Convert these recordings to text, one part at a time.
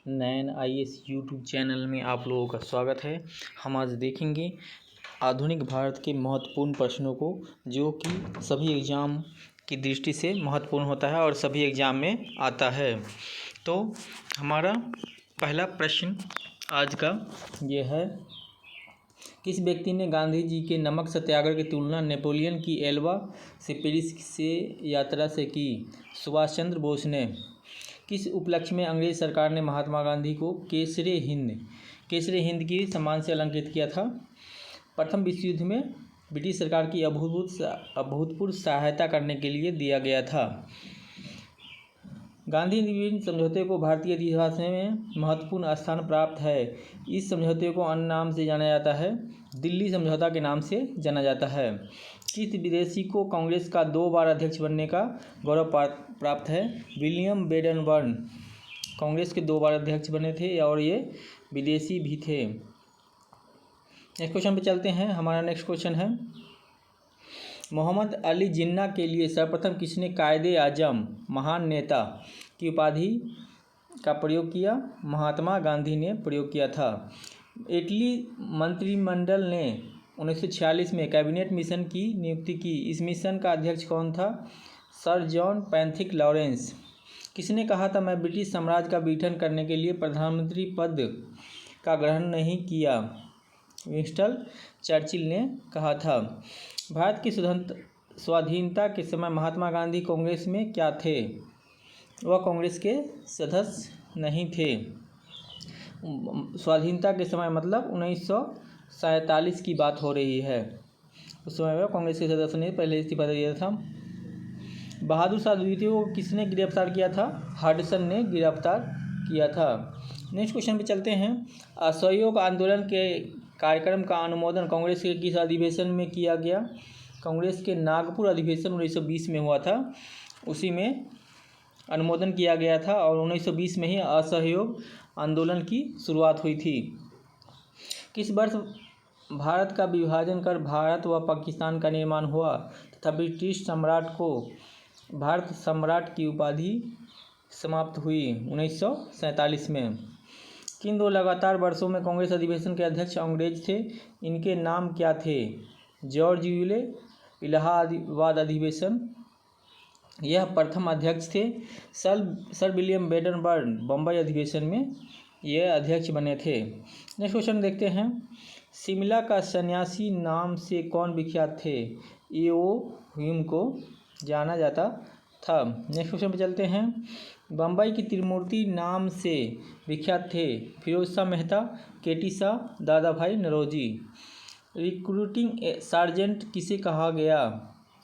नैन IAS YouTube channel में आप लोगों का स्वागत है। हम आज देखेंगे आधुनिक भारत के महत्वपूर्ण प्रश्नों को, जो कि सभी एग्ज़ाम की दृष्टि से महत्वपूर्ण होता है और सभी एग्ज़ाम में आता है। तो हमारा पहला प्रश्न आज का ये है, किस व्यक्ति ने गांधी जी के नमक सत्याग्रह की तुलना नेपोलियन की एल्बा से पेरिस से यात्रा से की? सुभाष चंद्र बोस ने। किस उपलक्ष्य में अंग्रेज सरकार ने महात्मा गांधी को केसरे हिंद की सम्मान से अलंकृत किया था? प्रथम विश्व युद्ध में ब्रिटिश सरकार की अभूतपूर्व सहायता करने के लिए दिया गया था। गांधी विभिन्न समझौते को भारतीय इतिहास में महत्वपूर्ण स्थान प्राप्त है। इस समझौते को अन्य नाम से जाना जाता है, दिल्ली समझौता के नाम से जाना जाता है। किस विदेशी को कांग्रेस का 2 बार अध्यक्ष बनने का गौरव प्राप्त है? विलियम बेडनबर्न कांग्रेस के 2 बार अध्यक्ष बने थे और ये विदेशी भी थे। नेक्स्ट क्वेश्चन पे चलते हैं। हमारा नेक्स्ट क्वेश्चन है, मोहम्मद अली जिन्ना के लिए सर्वप्रथम किसने कायदे आजम महान नेता की उपाधि का प्रयोग किया? महात्मा गांधी ने प्रयोग किया था। इटली मंत्रिमंडल ने 1946 में कैबिनेट मिशन की नियुक्ति की। इस मिशन का अध्यक्ष कौन था? Sir John Pethick Lawrence. किसने कहा था, मैं ब्रिटिश साम्राज्य का विघटन करने के लिए प्रधानमंत्री पद का ग्रहण नहीं किया? विंस्टन चर्चिल ने कहा था। भारत की स्वाधीनता के समय महात्मा गांधी कांग्रेस में क्या थे? वह कांग्रेस के सदस्य नहीं थे। स्वाधीनता के समय मतलब 1947 की बात हो रही है। उस समय वह कांग्रेस के सदस्य ने पहले इस्तीफा दे दिया था। बहादुर शाह द्वितीय को किसने गिरफ्तार किया था? हडसन ने गिरफ्तार किया था। नेक्स्ट क्वेश्चन पे चलते हैं। असहयोग आंदोलन के कार्यक्रम का अनुमोदन कांग्रेस के किस अधिवेशन में किया गया? कांग्रेस के नागपुर अधिवेशन 1920 में हुआ था, उसी में अनुमोदन किया गया था और 1920 में ही असहयोग आंदोलन की शुरुआत हुई थी। किस वर्ष भारत का विभाजन कर भारत व पाकिस्तान का निर्माण हुआ तथा ब्रिटिश सम्राट को भारत सम्राट की उपाधि समाप्त हुई? 1947 में। किन 2 लगातार वर्षों में कांग्रेस अधिवेशन के अध्यक्ष अंग्रेज थे? इनके नाम क्या थे? जॉर्ज यूले इलाहाबाद अधिवेशन, यह प्रथम अध्यक्ष थे। सर विलियम बेडनबर्न बम्बई अधिवेशन में यह अध्यक्ष बने थे। नेक्स्ट क्वेश्चन देखते हैं। शिमला का सन्यासी नाम से कौन विख्यात थे? ए.ओ. ह्यूम को जाना जाता था। नेक्स्ट क्वेश्चन पे चलते हैं। बम्बई की त्रिमूर्ति नाम से विख्यात थे? फिरोज शाह मेहता, केटी शाह, दादा भाई नौरोजी। रिक्रूटिंग सार्जेंट किसे कहा गया?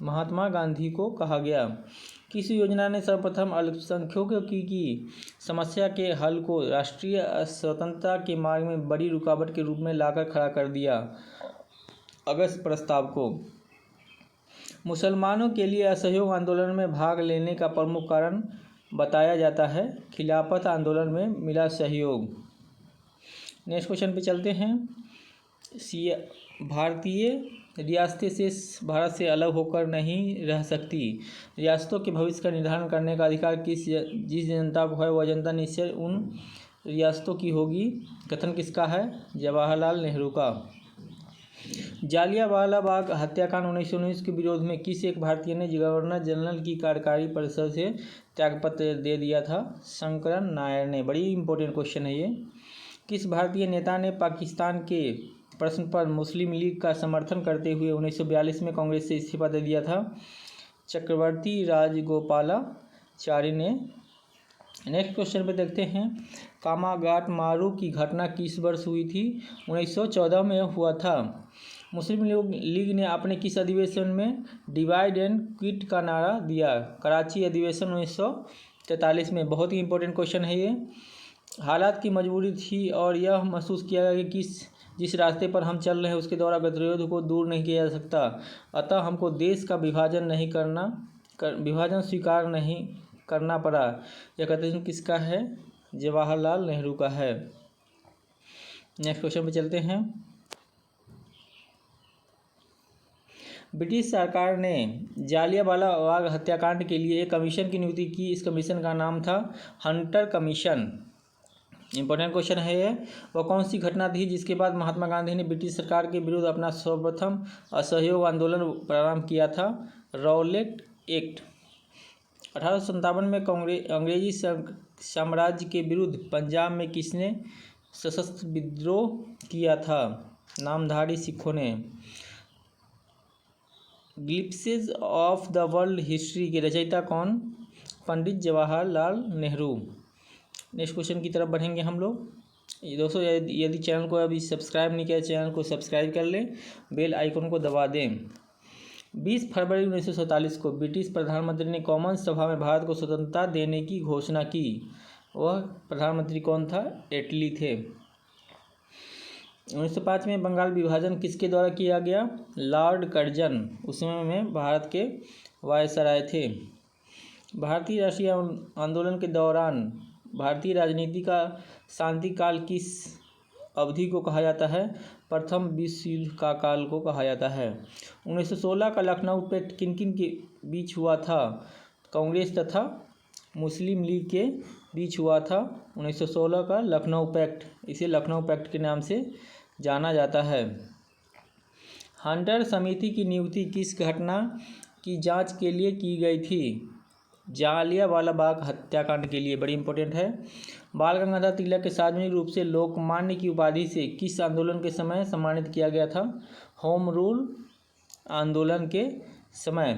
महात्मा गांधी को कहा गया। किस योजना ने सर्वप्रथम अल्पसंख्यकों की समस्या के हल को राष्ट्रीय स्वतंत्रता के मार्ग में बड़ी रुकावट के रूप में लाकर खड़ा कर दिया? अगस्त प्रस्ताव को। मुसलमानों के लिए असहयोग आंदोलन में भाग लेने का प्रमुख कारण बताया जाता है? खिलाफत आंदोलन में मिला सहयोग। नेक्स्ट क्वेश्चन पे चलते हैं। भारतीय रियासतें भारत से अलग होकर नहीं रह सकती। रियासतों के भविष्य का निर्धारण करने का अधिकार जिस जनता को है, वह जनता निश्चय उन रियासतों की होगी। कथन किसका है? जवाहरलाल नेहरू का। जालियांवाला बाग हत्याकांड 1919 के विरोध में किस एक भारतीय ने गवर्नर जनरल की कार्यकारी परिषद से त्यागपत्र दे दिया था? शंकरन नायर ने। बड़ी इंपॉर्टेंट क्वेश्चन है ये। किस भारतीय नेता ने पाकिस्तान के प्रश्न पर मुस्लिम लीग का समर्थन करते हुए 1942 में कांग्रेस से इस्तीफा दे दिया था? चक्रवर्ती राजगोपालाचारी ने। नेक्स्ट क्वेश्चन पे देखते हैं। कामागाट मारू की घटना किस वर्ष हुई थी? 1914 में हुआ था। मुस्लिम लीग ने अपने किस अधिवेशन में डिवाइड एंड क्विट का नारा दिया? कराची अधिवेशन 1943 में। बहुत ही इंपॉर्टेंट क्वेश्चन है ये। हालात की मजबूरी थी और यह महसूस किया गया कि जिस रास्ते पर हम चल रहे हैं उसके द्वारा गतिरोध को दूर नहीं किया जा सकता, अतः हमको देश का विभाजन स्वीकार नहीं करना पड़ा। यह कथन किसका है? जवाहरलाल नेहरू का है। नेक्स्ट क्वेश्चन पे चलते हैं। ब्रिटिश सरकार ने जालियांवाला बाग हत्याकांड के लिए एक कमीशन की नियुक्ति की। इस कमीशन का नाम था हंटर कमीशन। इंपॉर्टेंट क्वेश्चन है ये। वह कौन सी घटना थी जिसके बाद महात्मा गांधी ने ब्रिटिश सरकार के विरुद्ध अपना सर्वप्रथम असहयोग आंदोलन प्रारंभ किया था? Rowlatt act. 1857 में अंग्रेजी साम्राज्य के विरुद्ध पंजाब में किसने सशस्त्र विद्रोह किया था? नामधारी सिखों ने। Glimpses of the world history के रचयिता कौन? पंडित जवाहरलाल नेहरू। नेक्स्ट क्वेश्चन की तरफ बढ़ेंगे हम लोग। दोस्तों यदि चैनल को अभी सब्सक्राइब नहीं किया, चैनल को सब्सक्राइब कर लें, बेल आइकन को दबा दें। 20 फरवरी 1947 को ब्रिटिश प्रधानमंत्री ने कॉमन सभा में भारत को स्वतंत्रता देने की घोषणा की। वह प्रधानमंत्री कौन था? एटली थे। 1905 में बंगाल विभाजन किसके द्वारा किया गया? Lord Curzon. उस समय में भारत के वायसराय थे। भारतीय राष्ट्रीय आंदोलन के दौरान भारतीय राजनीति का शांति काल किस अवधि को कहा जाता है? प्रथम विश्व युद्ध का काल को कहा जाता है। 1916 का लखनऊ पैक्ट किन किन के बीच हुआ था? कांग्रेस तथा मुस्लिम लीग के बीच हुआ था 1916 का लखनऊ पैक्ट। इसे लखनऊ पैक्ट के नाम से जाना जाता है। हंटर समिति की नियुक्ति किस घटना की जांच के लिए की गई थी? जालियांवाला बाग हत्याकांड के लिए। बड़ी इंपॉर्टेंट है। बाल गंगाधर तिलक के सार्वजनिक रूप से लोकमान्य की उपाधि से किस आंदोलन के समय सम्मानित किया गया था? होम रूल आंदोलन के समय।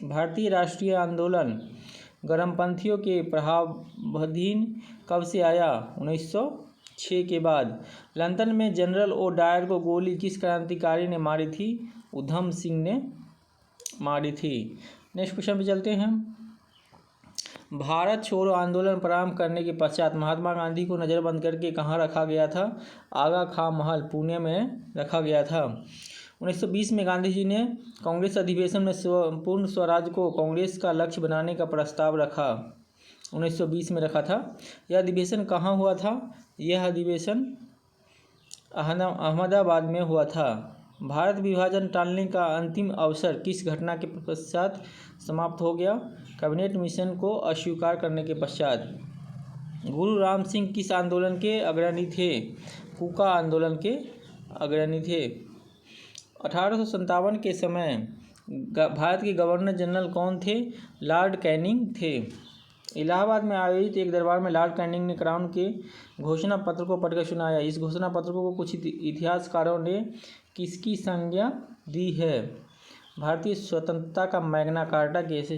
भारतीय राष्ट्रीय आंदोलन गर्मपंथियों के प्रभावाधीन कब से आया? 1906 के बाद। लंदन में जनरल ओ डायर को गोली किस क्रांतिकारी ने मारी थी? उधम सिंह ने मारी थी। नेक्स्ट क्वेश्चन पे चलते हैं। भारत छोड़ो आंदोलन प्रारंभ करने के पश्चात महात्मा गांधी को नज़रबंद करके कहाँ रखा गया था? आगा खां महल पुणे में रखा गया था। 1920 में गांधी जी ने कांग्रेस अधिवेशन में पूर्ण स्वराज को कांग्रेस का लक्ष्य बनाने का प्रस्ताव रखा। 1920 में रखा था। यह अधिवेशन कहाँ हुआ था? यह अधिवेशन अहमदाबाद में हुआ था। भारत विभाजन टालने का अंतिम अवसर किस घटना के पश्चात समाप्त हो गया? कैबिनेट मिशन को अस्वीकार करने के पश्चात। गुरु राम सिंह किस आंदोलन के अग्रणी थे? कूका आंदोलन के अग्रणी थे। 1857 के समय भारत के गवर्नर जनरल कौन थे? लॉर्ड कैनिंग थे। इलाहाबाद में आयोजित एक दरबार में लॉर्ड कैनिंग ने क्राउन के घोषणा पत्र को पढ़कर सुनाया। इस घोषणा पत्र को कुछ इतिहासकारों ने किसकी संज्ञा दी है? भारतीय स्वतंत्रता का मैग्ना कार्टा कैसे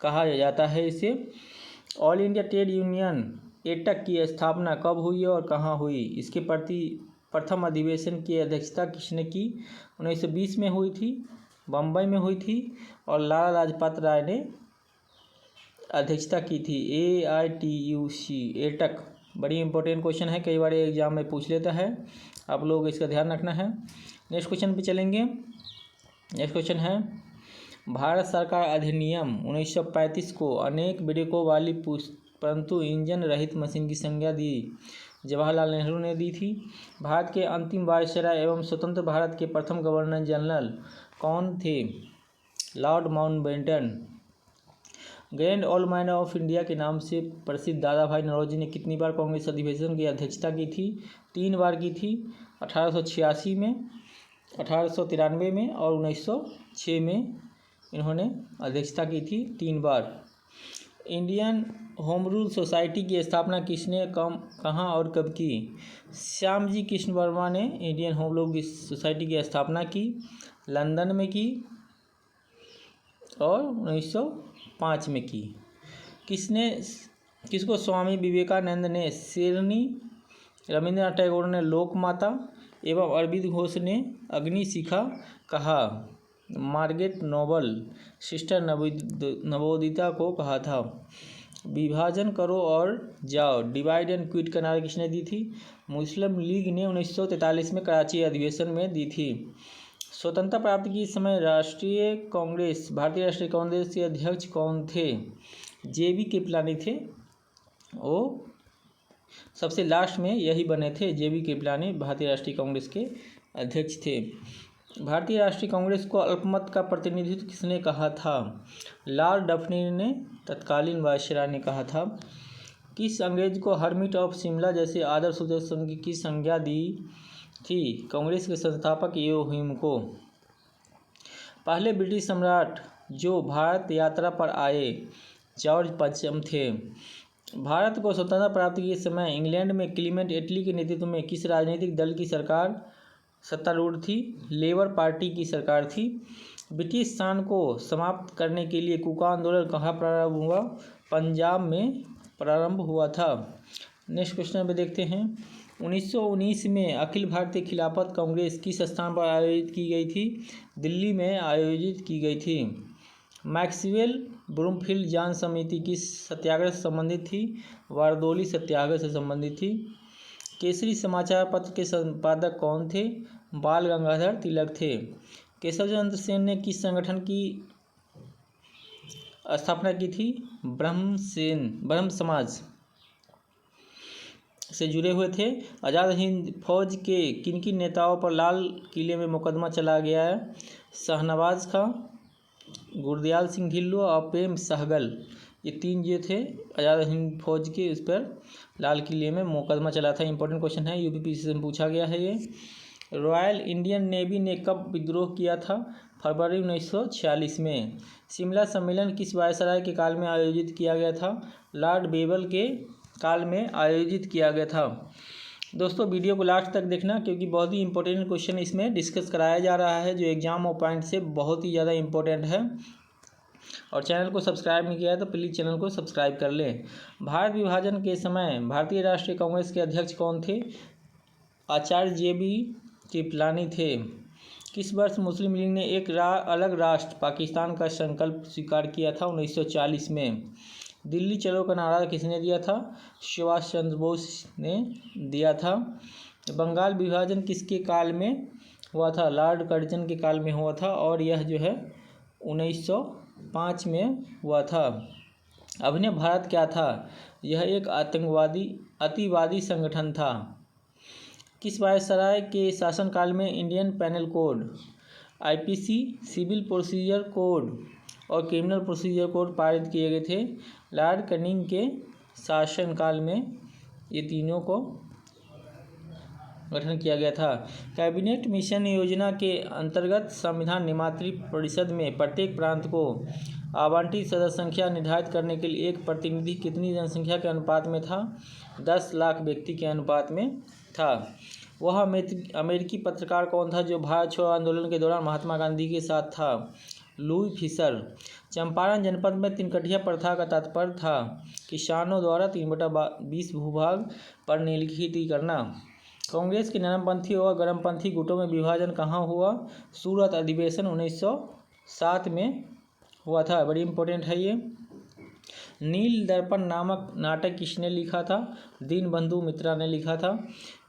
कहा जाता है इसे। All India trade union AITUC की स्थापना कब हुई और कहाँ हुई? इसके प्रथम अधिवेशन की अध्यक्षता किसने की? 1920 में हुई थी, बम्बई में हुई थी और लाला लाजपत राय ने अध्यक्षता की थी। AITUC एटक। बड़ी इंपॉर्टेंट क्वेश्चन है, कई बार एग्जाम में पूछ लेता है, आप लोग इसका ध्यान रखना है। नेक्स्ट क्वेश्चन पे चलेंगे। नेक्स्ट क्वेश्चन है भारत सरकार अधिनियम 1935 को अनेक ब्रेकों वाली परंतु इंजन रहित मशीन की संज्ञा दी। जवाहरलाल नेहरू ने दी थी। भारत के अंतिम वायसराय एवं स्वतंत्र भारत के प्रथम गवर्नर जनरल कौन थे? Lord Mountbatten. Grand old man of India के नाम से प्रसिद्ध दादा भाई नौरोजी ने कितनी बार कांग्रेस अधिवेशन की अध्यक्षता की थी? 3 बार की थी। 1886 में, 1893 में और 1906 में इन्होंने अध्यक्षता की थी 3 बार। इंडियन होम रूल सोसाइटी की स्थापना किसने कहाँ और कब की? श्यामजी कृष्ण वर्मा ने इंडियन होम रूल सोसाइटी की स्थापना की, लंदन में की और 1905 में की। किसको स्वामी विवेकानंद ने शेरनी, रविंद्रनाथ टैगोर ने लोकमाता एवं अरविंद घोष ने अग्निशिखा कहा? मार्गरेट नोबल सिस्टर नवोदिता को कहा था। विभाजन करो और जाओ, डिवाइड एंड क्विट का नारा किसने दी थी? मुस्लिम लीग ने 1943 में कराची अधिवेशन में दी थी। स्वतंत्रता प्राप्ति के समय भारतीय राष्ट्रीय कांग्रेस के अध्यक्ष कौन थे? JB कृपलानी थे। वो सबसे लास्ट में यही बने थे। JB कृपलानी भारतीय राष्ट्रीय कांग्रेस के अध्यक्ष थे। भारतीय राष्ट्रीय कांग्रेस को अल्पमत का प्रतिनिधित्व किसने कहा था? लॉर्ड डफरिन ने तत्कालीन वायसराय ने कहा था। किस अंग्रेज को हर्मिट ऑफ शिमला जैसे आदर्श सूचक संघ की संज्ञा दी थी? कांग्रेस के संस्थापक यो ह्यूम को। पहले ब्रिटिश सम्राट जो भारत यात्रा पर आए जॉर्ज पंचम थे। भारत को स्वतंत्रता प्राप्ति के समय इंग्लैंड में क्लीमेंट एटली के नेतृत्व में किस राजनीतिक दल की सरकार सत्तारूढ़ थी? लेबर पार्टी की सरकार थी। ब्रिटिश शासन को समाप्त करने के लिए कूका आंदोलन कहाँ प्रारंभ हुआ? पंजाब में प्रारंभ हुआ था। नेक्स्ट क्वेश्चन पे देखते हैं। 1919 में अखिल भारतीय खिलाफत कांग्रेस किस स्थान पर आयोजित की गई थी? दिल्ली में आयोजित की गई थी। मैक्सवेल ब्रूमफील्ड जांच समिति किस सत्याग्रह से संबंधित थी? बारदोली सत्याग्रह से संबंधित थी। केसरी समाचार पत्र के संपादक कौन थे? बाल गंगाधर तिलक थे। केशव चंद्र सेन ने किस संगठन की स्थापना की थी? ब्रह्म समाज से जुड़े हुए थे। आज़ाद हिंद फौज के किन किन नेताओं पर लाल किले में मुकदमा चला गया है? शाहनवाज खां, गुरदयाल सिंह ढिल्लों और प्रेम सहगल, ये तीन जो थे आज़ाद हिंद फौज के, उस पर लाल किले में मुकदमा चला था। इंपॉर्टेंट क्वेश्चन है, यूपीपीएससी से पूछा गया है ये। रॉयल इंडियन नेवी ने कब विद्रोह किया था? फरवरी 1946 में। शिमला सम्मेलन किस वायसराय के काल में आयोजित किया गया था? लॉर्ड बेबल के काल में आयोजित किया गया था। दोस्तों वीडियो को लास्ट तक देखना क्योंकि बहुत ही इंपॉर्टेंट क्वेश्चन इसमें डिस्कस कराया जा रहा है जो एग्जाम और पॉइंट से बहुत ही ज़्यादा इंपॉर्टेंट है। और चैनल को सब्सक्राइब नहीं किया है तो प्लीज़ चैनल को सब्सक्राइब कर लें। भारत विभाजन के समय भारतीय राष्ट्रीय कांग्रेस के अध्यक्ष कौन थे? आचार्य JB कृपलानी थे। किस वर्ष मुस्लिम लीग ने एक अलग राष्ट्र पाकिस्तान का संकल्प स्वीकार किया था? 1940 में। दिल्ली चलो का नारा किसने दिया था? सुभाष चंद्र बोस ने दिया था। बंगाल विभाजन किसके काल में हुआ था? लॉर्ड कर्जन के काल में हुआ था और यह जो है 1905 में हुआ था। अभिनव भारत क्या था? यह एक अतिवादी संगठन था। किस वायसराय के शासनकाल में Indian penal code, IPC, civil procedure code और क्रिमिनल प्रोसीजर कोड पारित किए गए थे? लॉर्ड कैनिंग के शासनकाल में ये तीनों को गठन किया गया था। कैबिनेट मिशन योजना के अंतर्गत संविधान निर्मात्री परिषद में प्रत्येक प्रांत को आवंटित सदस्य संख्या निर्धारित करने के लिए एक प्रतिनिधि कितनी जनसंख्या के अनुपात में था? 10 लाख व्यक्ति के अनुपात में था। वह अमेरिकी पत्रकार कौन था जो भारत छोड़ो आंदोलन के दौरान महात्मा गांधी के साथ था? Louis Fischer. चंपारण जनपद में तिनकटिया प्रथा का तात्पर्य था किसानों द्वारा 3/20 भूभाग पर नीलखिती करना। कांग्रेस के नरमपंथी और गर्मपंथी गुटों में विभाजन कहाँ हुआ? सूरत अधिवेशन 1907 में हुआ था। बड़ी इंपॉर्टेंट है ये। नील दर्पण नामक नाटक किसने लिखा था? दीनबंधु मित्रा ने लिखा था।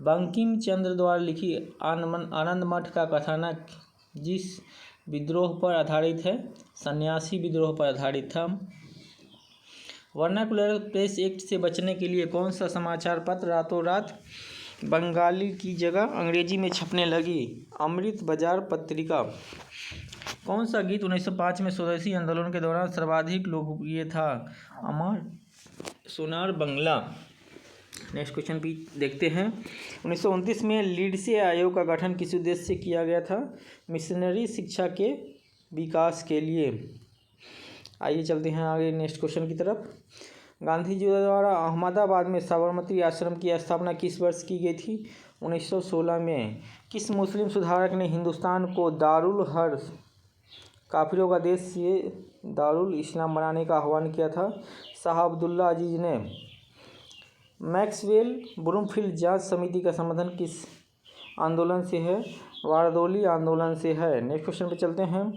बंकिम चंद्र द्वारा लिखी आनंद मठ का कथानक जिस विद्रोह पर आधारित है? सन्यासी विद्रोह पर आधारित था। वर्नाकुलर प्रेस एक्ट से बचने के लिए कौन सा समाचार पत्र रातों रात बंगाली की जगह अंग्रेजी में छपने लगी? अमृत बाजार पत्रिका। कौन सा गीत 1905 में स्वदेशी आंदोलन के दौरान सर्वाधिक लोकप्रिय था? अमर सोनार बंगला। नेक्स्ट क्वेश्चन भी देखते हैं। 1929 में लीड्से आयोग का गठन किस उद्देश्य से किया गया था? मिशनरी शिक्षा के विकास के लिए। आइए चलते हैं आगे नेक्स्ट क्वेश्चन की तरफ। गांधी जी द्वारा अहमदाबाद में साबरमती आश्रम की स्थापना किस वर्ष की गई थी? 1916 में। किस मुस्लिम सुधारक ने हिंदुस्तान को दारुल हर्ब काफिरों का देश से दारुल इस्लाम बनाने का आह्वान किया था? शाह अब्दुल्ला अजीज ने। मैक्सवेल ब्रूमफील्ड जांच समिति का संबंध किस आंदोलन से है? बारदोली आंदोलन से है। नेक्स्ट क्वेश्चन पे चलते हैं।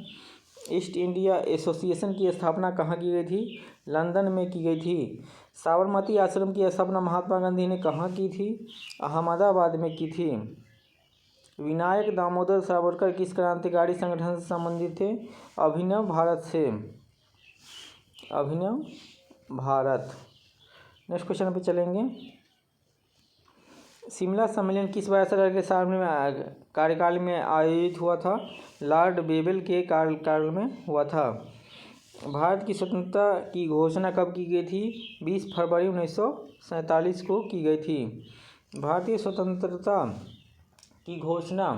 ईस्ट इंडिया एसोसिएशन की स्थापना कहाँ की गई थी? लंदन में की गई थी। साबरमती आश्रम की स्थापना महात्मा गांधी ने कहाँ की थी? अहमदाबाद में की थी। विनायक दामोदर सावरकर किस क्रांतिकारी संगठन से संबंधित थे? अभिनव भारत से। अभिनव भारत। नेक्स्ट क्वेश्चन पे चलेंगे। शिमला सम्मेलन किस वायसराय के कार्यकाल में आयोजित हुआ था? लॉर्ड बेबल के कार्यकाल में हुआ था। भारत की स्वतंत्रता की घोषणा कब की गई थी? 20 फरवरी 1947 को की गई थी। भारतीय स्वतंत्रता की घोषणा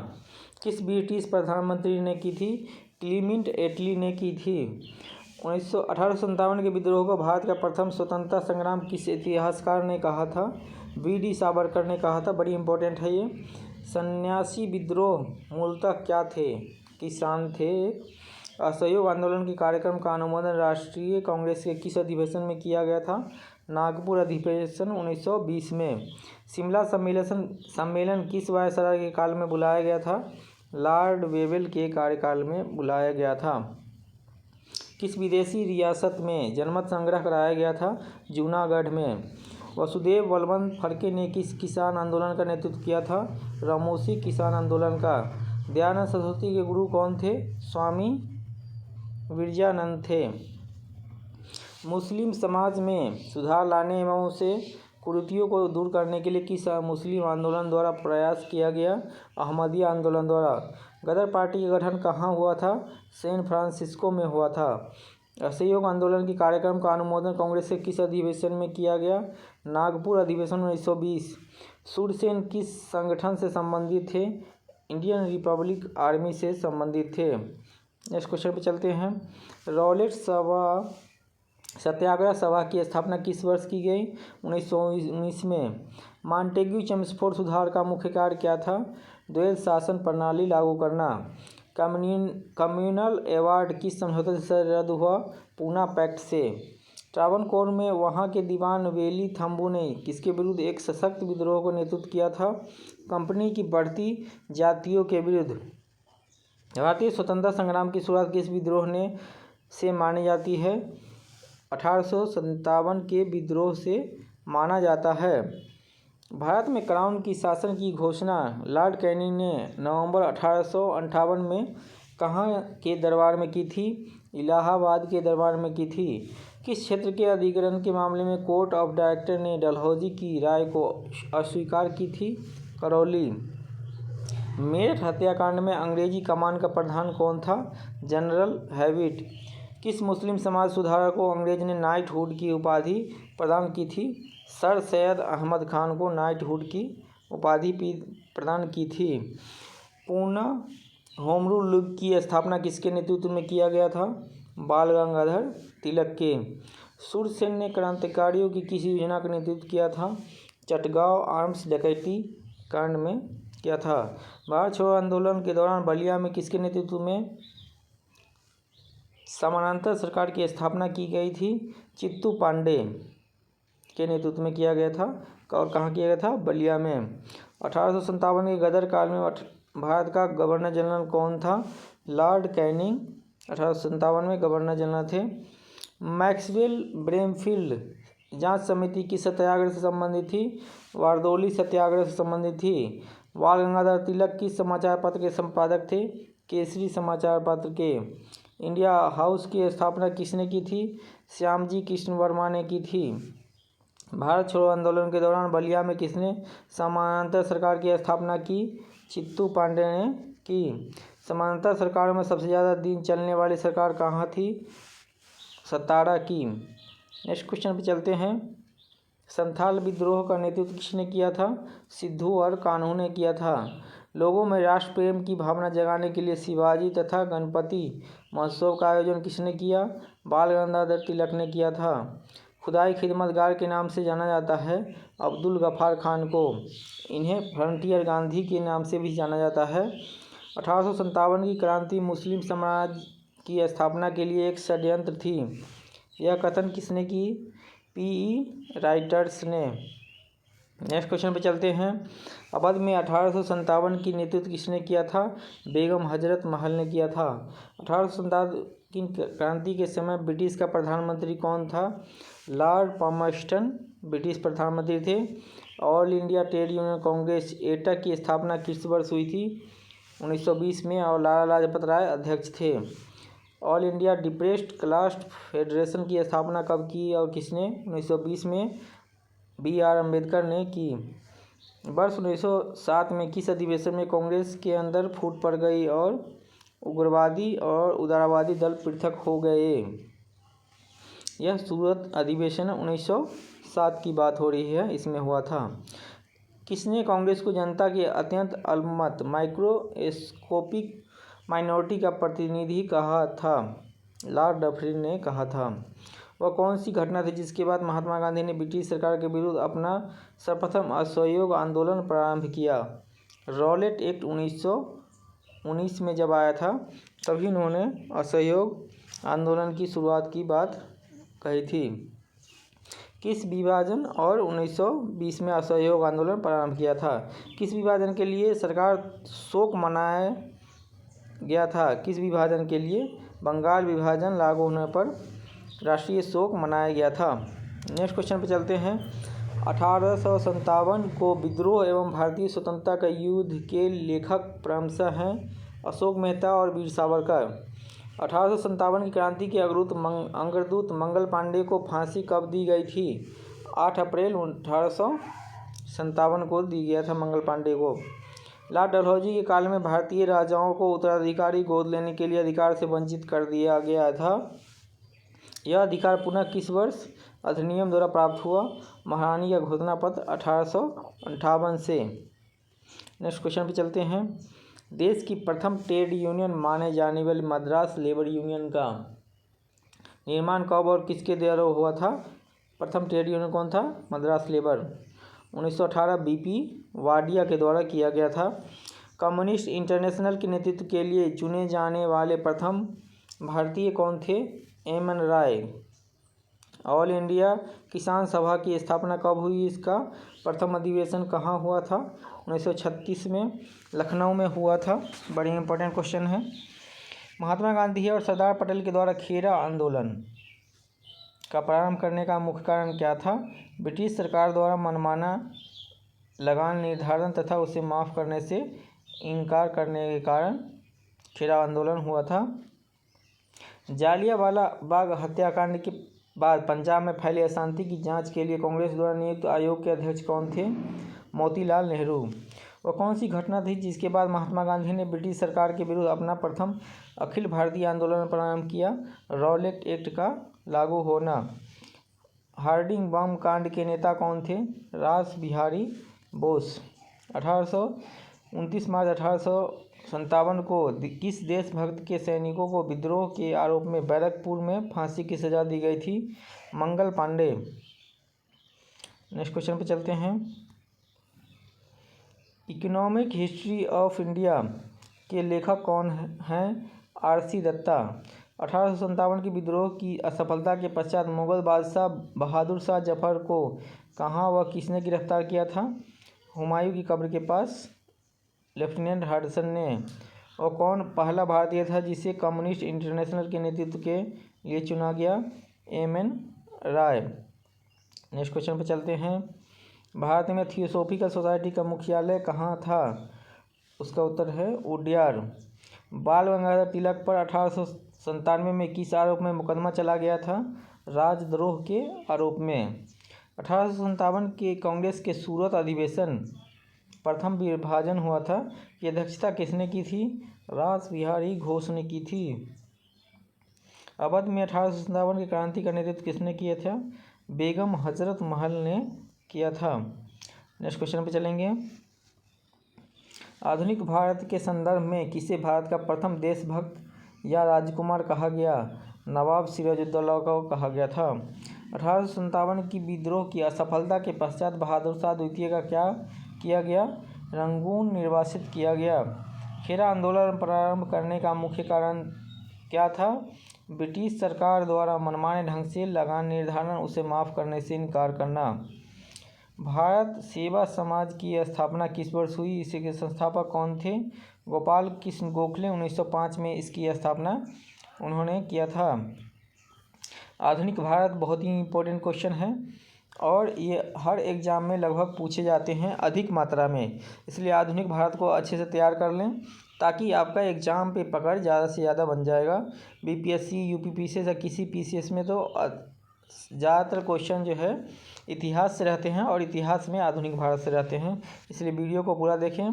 किस ब्रिटिश प्रधानमंत्री ने की थी? क्लीमेंट एटली ने की थी। 1857 के विद्रोह को भारत का प्रथम स्वतंत्रता संग्राम किस इतिहासकार ने कहा था? वी.डी. सावरकर ने कहा था। बड़ी इंपॉर्टेंट है ये। सन्यासी विद्रोह मूलतः क्या थे? किसान थे। असहयोग आंदोलन के कार्यक्रम का अनुमोदन राष्ट्रीय कांग्रेस के किस अधिवेशन में किया गया था? नागपुर अधिवेशन 1920 में। शिमला सम्मेलन किस वायसराय के काल में बुलाया गया था? लॉर्ड वेवेल के कार्यकाल में बुलाया गया था। किस विदेशी रियासत में जनमत संग्रह कराया गया था? जूनागढ़ में। वसुदेव बलवंत फडके ने किस किसान आंदोलन का नेतृत्व किया था? रामोसी किसान आंदोलन का। दयानंद सरस्वती के गुरु कौन थे? स्वामी विरजानंद थे। मुस्लिम समाज में सुधार लाने एवं उसे कुरीतियों को दूर करने के लिए किस मुस्लिम आंदोलन द्वारा प्रयास किया गया? अहमदिया आंदोलन द्वारा। गदर पार्टी का गठन कहाँ हुआ था? सैन फ्रांसिस्को में हुआ था। असहयोग आंदोलन के कार्यक्रम का अनुमोदन कांग्रेस के किस अधिवेशन में किया गया? नागपुर अधिवेशन 1920। सूरसेन किस संगठन से संबंधित थे? इंडियन रिपब्लिक आर्मी से संबंधित थे। नेक्स्ट क्वेश्चन पे चलते हैं। रॉलेट सत्याग्रह सभा की स्थापना किस वर्ष की गई? 1919 में। मॉन्टेग्यू चेम्सफोर्ड सुधार का मुख्य कार्य क्या था? द्वैध शासन प्रणाली लागू करना। कम्युनल अवार्ड किस समझौते से रद्द हुआ? पूना पैक्ट से। ट्रावनकोर में वहाँ के दीवान वेली थम्बू ने किसके विरुद्ध एक सशक्त विद्रोह को नेतृत्व किया था? कंपनी की बढ़ती जातियों के विरुद्ध। भारतीय स्वतंत्रता संग्राम की शुरुआत किस विद्रोह से मानी जाती है? 1857 के विद्रोह से माना जाता है। भारत में क्राउन की शासन की घोषणा लॉर्ड कैनिंग ने नवंबर 1858 में कहाँ के दरबार में की थी? इलाहाबाद के दरबार में की थी। किस क्षेत्र के अधिग्रहण के मामले में कोर्ट ऑफ डायरेक्टर ने डलहौजी की राय को अस्वीकार की थी? करौली। मेरठ हत्याकांड में अंग्रेजी कमान का प्रधान कौन था? General Hewitt. किस मुस्लिम समाज सुधारक को अंग्रेज ने नाइटहुड की उपाधि प्रदान की थी? सर सैयद अहमद खान को नाइटहुड की उपाधि प्रदान की थी। पूना होम रूल लीग की स्थापना किसके नेतृत्व में किया गया था? बाल गंगाधर तिलक के। सूरसेन ने क्रांतिकारियों की किस योजना का नेतृत्व किया था? चटगांव आर्म्स डकैती कांड में किया था। भारत छोड़ो आंदोलन के दौरान बलिया में किसके नेतृत्व में समानांतर सरकार की स्थापना की गई थी? चित्तू पांडे के नेतृत्व में किया गया था। और कहाँ किया गया था? बलिया में। 1857 के गदर काल में भारत का गवर्नर जनरल कौन था? लॉर्ड कैनिंग 1857 में गवर्नर जनरल थे। मैक्सवेल ब्रेमफील्ड जांच समिति किस सत्याग्रह से संबंधित थी? वारदौली सत्याग्रह से संबंधित थी। बाल गंगाधर तिलक किस समाचार पत्र के संपादक थे? केसरी समाचार पत्र के। इंडिया हाउस की स्थापना किसने की थी? श्यामजी कृष्ण वर्मा ने की थी। भारत छोड़ो आंदोलन के दौरान बलिया में किसने समानांतर सरकार की स्थापना की? चित्तू पांडे ने की। समानांतर सरकार में सबसे ज़्यादा दिन चलने वाली सरकार कहाँ थी? सतारा की। नेक्स्ट क्वेश्चन पे चलते हैं। संथाल विद्रोह का नेतृत्व किसने किया था? सिद्धू और कान्हू ने किया था। लोगों में राष्ट्र प्रेम की भावना जगाने के लिए शिवाजी तथा गणपति महोत्सव का आयोजन किसने किया? बाल गंगाधर तिलक ने किया था। खुदाई खिदमतगार के नाम से जाना जाता है अब्दुल गफ्फार खान को। इन्हें फ्रंटियर गांधी के नाम से भी जाना जाता है। 1857 की क्रांति मुस्लिम समाज की स्थापना के लिए एक षड्यंत्र थी। यह कथन किसने की? P.E. राइटर्स ने। नेक्स्ट क्वेश्चन पे चलते हैं। अवध में 1857 की नेतृत्व किसने किया था? बेगम हजरत महल ने किया था। 1857 की क्रांति के समय ब्रिटिश का प्रधानमंत्री कौन था? लॉर्ड पामर्स्टन ब्रिटिश प्रधानमंत्री थे। All India trade union Congress एटा की स्थापना किस वर्ष हुई थी? 1920 में और लाला लाजपत राय अध्यक्ष थे। All India depressed class federation की स्थापना कब की और किसने? 1920 में B.R. अम्बेडकर ने की। वर्ष 1907 में किस अधिवेशन में कांग्रेस के अंदर फूट पड़ गई और उग्रवादी और उदारवादी दल पृथक हो गए? यह सूरत अधिवेशन 1907 की बात हो रही है, इसमें हुआ था। किसने कांग्रेस को जनता के अत्यंत अल्पमत माइक्रोस्कोपिक माइनॉरिटी का प्रतिनिधि कहा था? लॉर्ड डफरिन ने कहा था। वह कौन सी घटना थी जिसके बाद महात्मा गांधी ने ब्रिटिश सरकार के विरुद्ध अपना सर्वप्रथम असहयोग आंदोलन प्रारंभ किया? रॉलेट एक्ट 1919 में जब आया था तभी उन्होंने असहयोग आंदोलन की शुरुआत की बात कही थी। किस विभाजन और 1920 में असहयोग आंदोलन प्रारंभ किया था? किस विभाजन के लिए सरकार शोक मनाया गया था? किस विभाजन के लिए? बंगाल विभाजन लागू होने पर राष्ट्रीय शोक मनाया गया था। नेक्स्ट क्वेश्चन पे चलते हैं। 1857 को विद्रोह एवं भारतीय स्वतंत्रता का युद्ध के लेखक क्रमशः हैं अशोक मेहता और वीर सावरकर। 1857 की क्रांति के अग्रदूत मंगल पांडे को फांसी कब दी गई थी? 8 अप्रैल 1857 को दी गया था मंगल पांडे को। लॉर्ड डलहौजी के काल में भारतीय राजाओं को उत्तराधिकारी गोद लेने के लिए अधिकार से वंचित कर दिया गया था। यह अधिकार पुनः किस वर्ष अधिनियम द्वारा प्राप्त हुआ? महारानी का घोषणा पत्र 1858 से। नेक्स्ट क्वेश्चन पे चलते हैं। देश की प्रथम ट्रेड यूनियन माने जाने वाली मद्रास लेबर यूनियन का निर्माण कब और किसके द्वारा हुआ था? प्रथम ट्रेड यूनियन कौन था? मद्रास लेबर। 1918 बीपी वाडिया के द्वारा किया गया था। कम्युनिस्ट इंटरनेशनल के नेतृत्व के लिए चुने जाने वाले प्रथम भारतीय कौन थे? एम.एन. राय। ऑल इंडिया किसान सभा की स्थापना कब हुई? इसका प्रथम अधिवेशन कहाँ हुआ था? 1936 में लखनऊ में हुआ था। बड़ी इंपॉर्टेंट क्वेश्चन है। महात्मा गांधी और सरदार पटेल के द्वारा खेरा आंदोलन का प्रारंभ करने का मुख्य कारण क्या था? ब्रिटिश सरकार द्वारा मनमाना लगान निर्धारण तथा उसे माफ़ करने से इनकार करने के कारण खेरा आंदोलन हुआ था। जालियांवाला बाग हत्याकांड के बाद पंजाब में फैली अशांति की जांच के लिए कांग्रेस द्वारा नियुक्त आयोग के अध्यक्ष कौन थे? मोतीलाल नेहरू। वह कौन सी घटना थी जिसके बाद महात्मा गांधी ने ब्रिटिश सरकार के विरुद्ध अपना प्रथम अखिल भारतीय आंदोलन प्रारंभ किया? रॉलेट एक्ट का लागू होना। हार्डिंग बम कांड के नेता कौन थे? रास बिहारी बोस। 29 मार्च 1857 को किस देशभक्त के सैनिकों को विद्रोह के आरोप में बैरकपुर में फांसी की सजा दी गई थी? मंगल पांडे। नेक्स्ट क्वेश्चन पे चलते हैं। इकोनॉमिक हिस्ट्री ऑफ इंडिया के लेखक कौन हैं? आर.सी. दत्ता। 1857 की विद्रोह की असफलता के पश्चात मुगल बादशाह बहादुर शाह जफर को कहाँ व किसने गिरफ्तार किया था? हुमायूं की कब्र के पास लेफ्टिनेंट हडसन ने। और कौन पहला भारतीय था जिसे कम्युनिस्ट इंटरनेशनल के नेतृत्व के लिए चुना गया? एम.एन. राय। नेक्स्ट क्वेश्चन पे चलते हैं। भारत में थियोसॉफिकल सोसाइटी का मुख्यालय कहाँ था? उसका उत्तर है उडयार। बाल गंगाधर तिलक पर 1897 में किस आरोप में मुकदमा चला गया था? राजद्रोह के आरोप में। 1857 के कांग्रेस के सूरत अधिवेशन प्रथम विभाजन हुआ था की अध्यक्षता किसने की थी? रास बिहारी घोष ने की थी। अवध में 1857 की क्रांति का नेतृत्व किसने किया था? बेगम हजरत महल ने किया था। नेक्स्ट क्वेश्चन पे चलेंगे। आधुनिक भारत के संदर्भ में किसे भारत का प्रथम देशभक्त या राजकुमार कहा गया? नवाब सिराजुद्दौला को कहा गया था। 1857 की विद्रोह की असफलता के पश्चात बहादुर शाह द्वितीय का क्या किया गया? रंगून निर्वासित किया गया। खेरा आंदोलन प्रारंभ करने का मुख्य कारण क्या था? ब्रिटिश सरकार द्वारा मनमाने ढंग से लगान निर्धारण उसे माफ़ करने से इनकार करना। भारत सेवा समाज की स्थापना किस वर्ष हुई? इसके संस्थापक कौन थे? गोपाल कृष्ण गोखले। 1905 में इसकी स्थापना उन्होंने किया था। आधुनिक भारत बहुत ही इम्पोर्टेंट क्वेश्चन है और ये हर एग्ज़ाम में लगभग पूछे जाते हैं अधिक मात्रा में, इसलिए आधुनिक भारत को अच्छे से तैयार कर लें ताकि आपका एग्ज़ाम पे पकड़ ज़्यादा से ज़्यादा बन जाएगा। बीपीएससी, यूपीपीसीएस या किसी पीसीएस में तो ज़्यादातर क्वेश्चन जो है इतिहास से रहते हैं और इतिहास में आधुनिक भारत से रहते हैं, इसलिए वीडियो को पूरा देखें।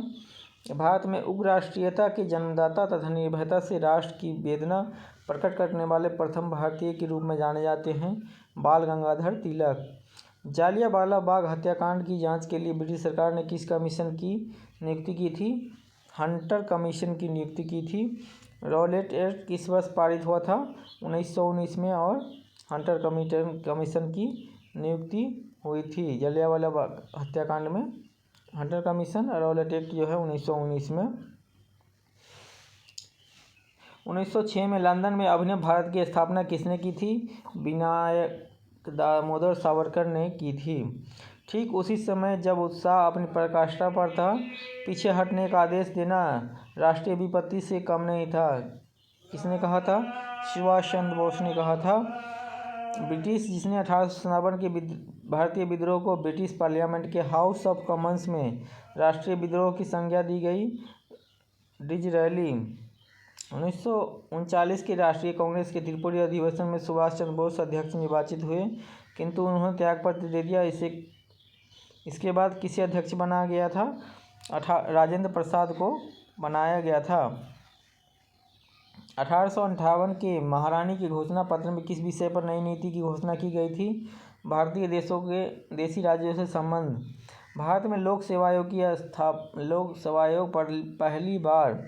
भारत में उग्र राष्ट्रीयता के जन्मदाता तथा निर्भयता से राष्ट्र की वेदना प्रकट करने वाले प्रथम भारतीय के रूप में जाने जाते हैं बाल गंगाधर तिलक। जालियांवाला बाग हत्याकांड की जांच के लिए ब्रिटिश सरकार ने किस कमीशन की नियुक्ति की थी? हंटर कमीशन की नियुक्ति की थी। रॉलेट एक्ट किस वर्ष पारित हुआ था? 1919 में, और हंटर कमीशन की नियुक्ति हुई थी जलियांवाला बाग हत्याकांड में। हंटर कमीशन और रॉलेट एक्ट जो है 1919 में। 1906 में लंदन में अभिनव भारत की स्थापना किसने की थी? विनायक दामोदर सावरकर ने की थी। ठीक उसी समय जब उत्साह अपनी पराकाष्ठा पर था, पीछे हटने का आदेश देना राष्ट्रीय विपत्ति से कम नहीं था। किसने कहा था? सुभाष चंद्र बोस ने कहा था। ब्रिटिश जिसने 1857 के भारतीय विद्रोह को ब्रिटिश पार्लियामेंट के हाउस ऑफ कॉमन्स में राष्ट्रीय विद्रोह की संज्ञा दी गई। डिज़रायली। 1939 के राष्ट्रीय कांग्रेस के त्रिपुरी अधिवेशन में सुभाष चंद्र बोस अध्यक्ष निर्वाचित हुए, किंतु उन्होंने त्यागपत्र दे दिया। इसके बाद किसे अध्यक्ष बनाया गया था? राजेंद्र प्रसाद को बनाया गया था। 1858 के महारानी के घोषणा पत्र में किस विषय पर नई नीति की घोषणा की गई थी? भारतीय देशी राज्यों से संबंध। भारत में लोक सेवा आयोग पहली बार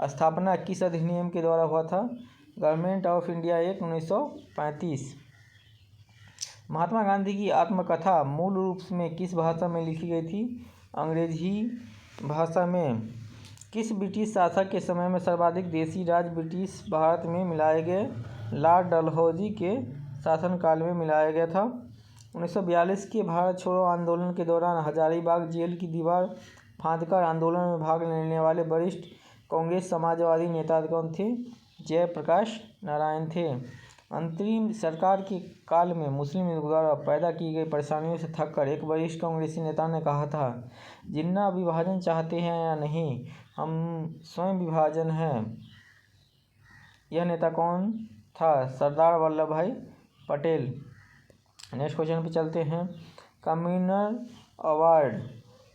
स्थापना किस अधिनियम के द्वारा हुआ था? Government of India act 1935। Mahatma Gandhi की आत्मकथा मूल रूप में किस भाषा में लिखी गई थी? अंग्रेजी भाषा में। किस ब्रिटिश शासक के समय में सर्वाधिक देशी राज्य ब्रिटिश भारत में मिलाए गए? लॉर्ड डलहौजी के शासनकाल में मिलाया गया था। 1942 के भारत छोड़ो आंदोलन के दौरान हजारीबाग जेल की दीवार फांदकर आंदोलन में भाग लेने वाले वरिष्ठ कांग्रेस समाजवादी नेता कौन थे? जयप्रकाश नारायण थे। अंतरिम सरकार के काल में मुस्लिम लीग द्वारा पैदा की गई परेशानियों से थककर एक वरिष्ठ कांग्रेसी नेता ने कहा था, जिन्ना विभाजन चाहते हैं या नहीं, हम स्वयं विभाजन हैं। यह नेता कौन था? सरदार वल्लभ भाई पटेल। नेक्स्ट क्वेश्चन पे चलते हैं। कम्युनल अवार्ड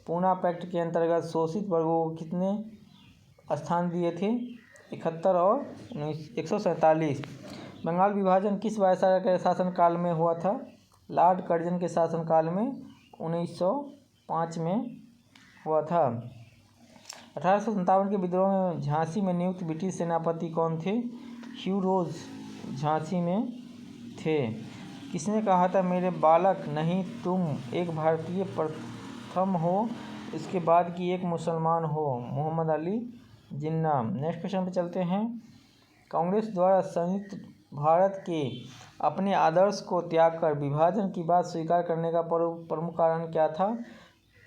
पूना पैक्ट के अंतर्गत शोषित वर्गों को कितने स्थान दिए थे? 71 और 147। बंगाल विभाजन किस वायसराय के शासनकाल में हुआ था? लॉर्ड कर्जन के शासनकाल में 1905 में हुआ था। 1857 के विद्रोह में झांसी में नियुक्त ब्रिटिश सेनापति कौन थे? ह्यू रोज झांसी में थे। किसने कहा था, मेरे बालक, नहीं तुम एक भारतीय प्रथम हो, इसके बाद कि एक मुसलमान हो? मोहम्मद अली जिन्ना। नेक्स्ट क्वेश्चन पे चलते हैं। कांग्रेस द्वारा संयुक्त भारत के अपने आदर्श को त्यागकर विभाजन की बात स्वीकार करने का प्रमुख कारण क्या था?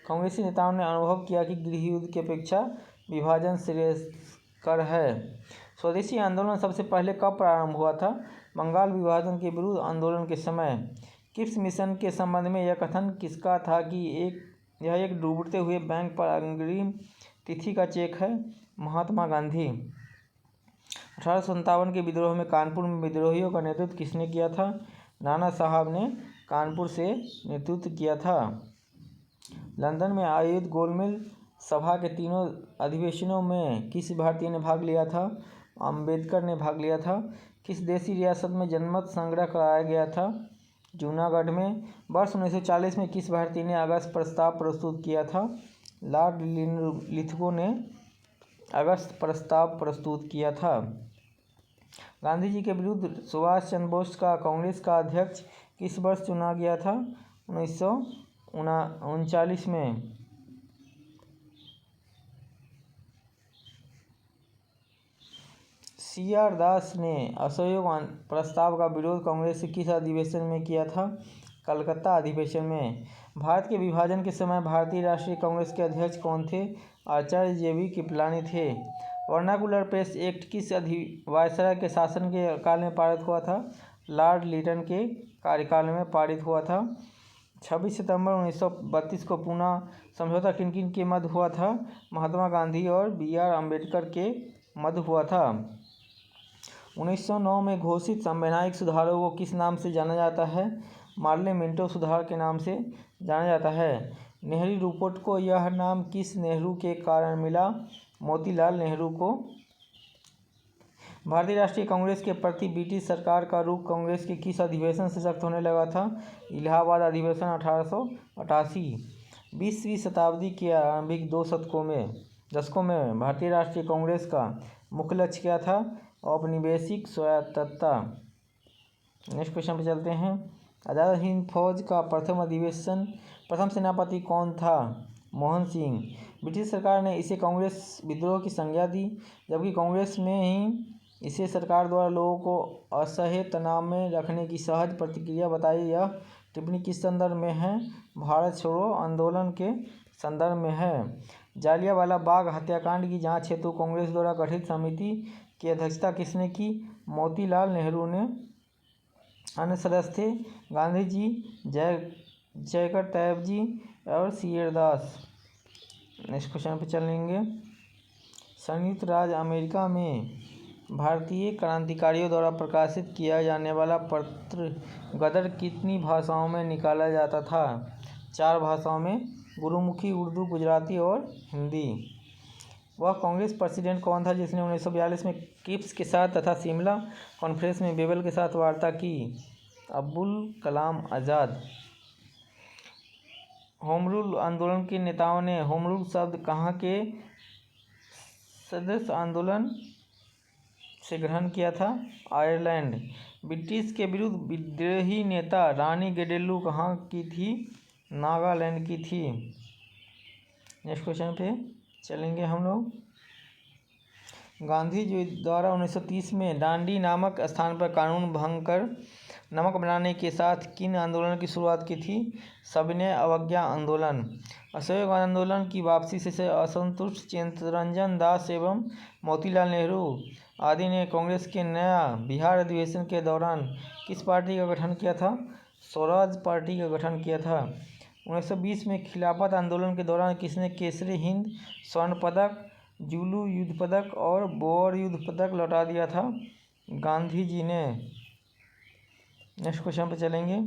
कांग्रेसी नेताओं ने अनुभव किया कि गृह युद्ध की अपेक्षा विभाजन श्रेयस्कर है। स्वदेशी आंदोलन सबसे पहले कब प्रारंभ हुआ था? बंगाल विभाजन के विरुद्ध आंदोलन के समय। किप्स मिशन के संबंध में यह कथन किसका था कि यह एक डूबते हुए बैंक पर अग्रिम तिथि का चेक है? महात्मा गांधी। 1857 के विद्रोह में कानपुर में विद्रोहियों का नेतृत्व किसने किया था? नाना साहब ने कानपुर से नेतृत्व किया था। लंदन में आयोजित गोलमेज सभा के तीनों अधिवेशनों में किस भारतीय ने भाग लिया था? अंबेडकर ने भाग लिया था। किस देशी रियासत में जनमत संग्रह कराया गया था? जूनागढ़ में। वर्ष 1940 में किस भारतीय ने अगस्त प्रस्ताव प्रस्तुत किया था? लॉर्ड लिथगो ने अगस्त प्रस्ताव प्रस्तुत किया था। गांधी जी के विरुद्ध सुभाष चंद्र बोस का कांग्रेस का अध्यक्ष किस वर्ष चुना गया था? 1939 में। CR दास ने असहयोग प्रस्ताव का विरोध कांग्रेस के किस अधिवेशन में किया था? कलकत्ता अधिवेशन में। भारत के विभाजन के समय भारतीय राष्ट्रीय कांग्रेस के अध्यक्ष कौन थे? आचार्य JB कृपलानी थे। वर्नाकुलर प्रेस एक्ट किस वायसराय के शासन के काल में पारित हुआ था? लॉर्ड लिटन के कार्यकाल में पारित हुआ था। 26 सितंबर 1932 को पूना समझौता किन किन के मध्य हुआ था? महात्मा गांधी और BR अम्बेडकर के मध्य हुआ था। 1909 में घोषित संवैधानिक सुधारों को किस नाम से जाना जाता है? मार्ले मिंटो सुधार के नाम से जाना जाता है। नेहरू रिपोर्ट को यह नाम किस नेहरू के कारण मिला? मोतीलाल नेहरू को। भारतीय राष्ट्रीय कांग्रेस के प्रति ब्रिटिश सरकार का रुख कांग्रेस के किस अधिवेशन से सख्त होने लगा था? इलाहाबाद अधिवेशन 1888। 20वीं शताब्दी के आरंभिक दशकों में भारतीय राष्ट्रीय कांग्रेस का मुख्य लक्ष्य क्या था? औपनिवेशिक स्वायत्तता। नेक्स्ट क्वेश्चन पे चलते हैं। आज़ाद हिंद फौज का प्रथम सेनापति कौन था? मोहन सिंह। ब्रिटिश सरकार ने इसे कांग्रेस विद्रोह की संज्ञा दी, जबकि कांग्रेस में ही इसे सरकार द्वारा लोगों को असह्य तनाव में रखने की सहज प्रतिक्रिया बताई। यह टिप्पणी किस संदर्भ में है? भारत छोड़ो आंदोलन के संदर्भ में है। जालियांवाला बाग हत्याकांड की जांच हेतु कांग्रेस द्वारा गठित समिति की अध्यक्षता किसने की? मोतीलाल नेहरू ने। अन्य सदस्य थे गांधी जी, जयकर तैयब जी और सी.आर. दास। नेक्स्ट क्वेश्चन पे चलेंगे। संयुक्त राज्य अमेरिका में भारतीय क्रांतिकारियों द्वारा प्रकाशित किया जाने वाला पत्र गदर कितनी भाषाओं में निकाला जाता था? 4 भाषाओं में, गुरुमुखी, उर्दू, गुजराती और हिंदी। वह कांग्रेस प्रेसिडेंट कौन था जिसने 1942 में किप्स के साथ तथा शिमला कॉन्फ्रेंस में बेबल के साथ वार्ता की? अब्दुल कलाम आज़ाद। होम रूल आंदोलन के नेताओं ने होम रूल शब्द कहाँ के सदस्य आंदोलन से ग्रहण किया था? आयरलैंड। ब्रिटिश के विरुद्ध विद्रोही नेता रानी गेडेलू कहाँ की थी? नागालैंड की थी। नेक्स्ट क्वेश्चन पे चलेंगे हम लोग। गांधी जी द्वारा 1930 में डांडी नामक स्थान पर कानून भंग कर नमक बनाने के साथ किन आंदोलन की शुरुआत की थी? सविनय अवज्ञा आंदोलन। असहयोग आंदोलन की वापसी से असंतुष्ट चित्तरंजन दास एवं मोतीलाल नेहरू आदि ने कांग्रेस के नया बिहार अधिवेशन के दौरान किस पार्टी का गठन किया था? स्वराज पार्टी का गठन किया था। 1920 में खिलाफत आंदोलन के दौरान किसने केसरी हिंद, स्वर्ण पदक, जुलू युद्ध पदक और बोअर युद्ध पदक लौटा दिया था? गांधी जी ने। नेक्स्ट क्वेश्चन पे चलेंगे।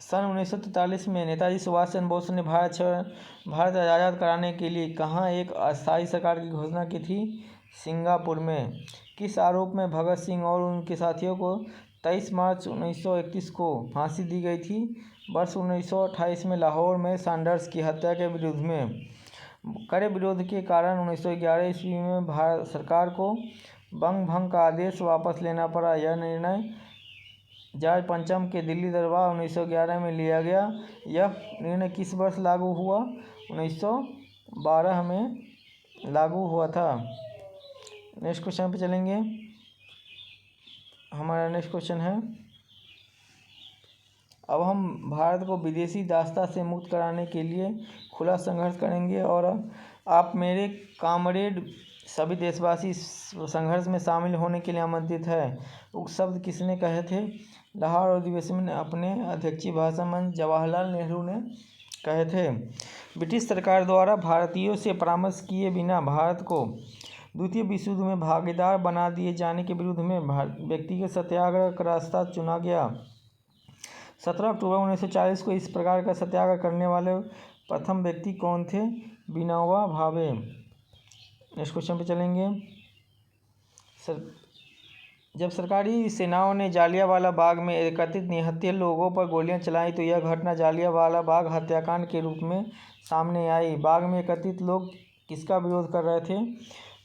सन 1943 में नेताजी सुभाष चंद्र बोस ने भारत आज़ाद कराने के लिए कहाँ एक अस्थायी सरकार की घोषणा की थी? सिंगापुर में। किस आरोप में भगत सिंह और उनके साथियों को 23 मार्च 1931 को फांसी दी गई थी? वर्ष 1928 में लाहौर में सैंडर्स की हत्या के विरोध में। कड़े विरोध के कारण 1911 ईस्वी में भारत सरकार को बंग भंग का आदेश वापस लेना पड़ा। यह निर्णय जॉर्ज पंचम के दिल्ली दरबार 1911 में लिया गया। यह निर्णय किस वर्ष लागू हुआ? 1912 में लागू हुआ था। नेक्स्ट क्वेश्चन पे चलेंगे। हमारा नेक्स्ट क्वेश्चन है, अब हम भारत को विदेशी दासता से मुक्त कराने के लिए खुला संघर्ष करेंगे और आप मेरे कामरेड सभी देशवासी संघर्ष में शामिल होने के लिए आमंत्रित है। उक्त शब्द किसने कहे थे? लाहौर अधिवेशन में अपने अध्यक्षीय भाषण में जवाहरलाल नेहरू ने कहे थे। ब्रिटिश सरकार द्वारा भारतीयों से परामर्श किए बिना भारत को द्वितीय विश्व युद्ध में भागीदार बना दिए जाने के विरुद्ध में व्यक्तिगत सत्याग्रह का रास्ता चुना गया। 17 अक्टूबर 1940 को इस प्रकार का सत्याग्रह करने वाले प्रथम व्यक्ति कौन थे? विनोबा भावे। नेक्स्ट क्वेश्चन पे चलेंगे। जब सरकारी सेनाओं ने जालियांवाला बाग में एकत्रित निहत्थे लोगों पर गोलियां चलाई तो यह घटना जालियांवाला बाग हत्याकांड के रूप में सामने आई। बाग में एकत्रित लोग किसका विरोध कर रहे थे?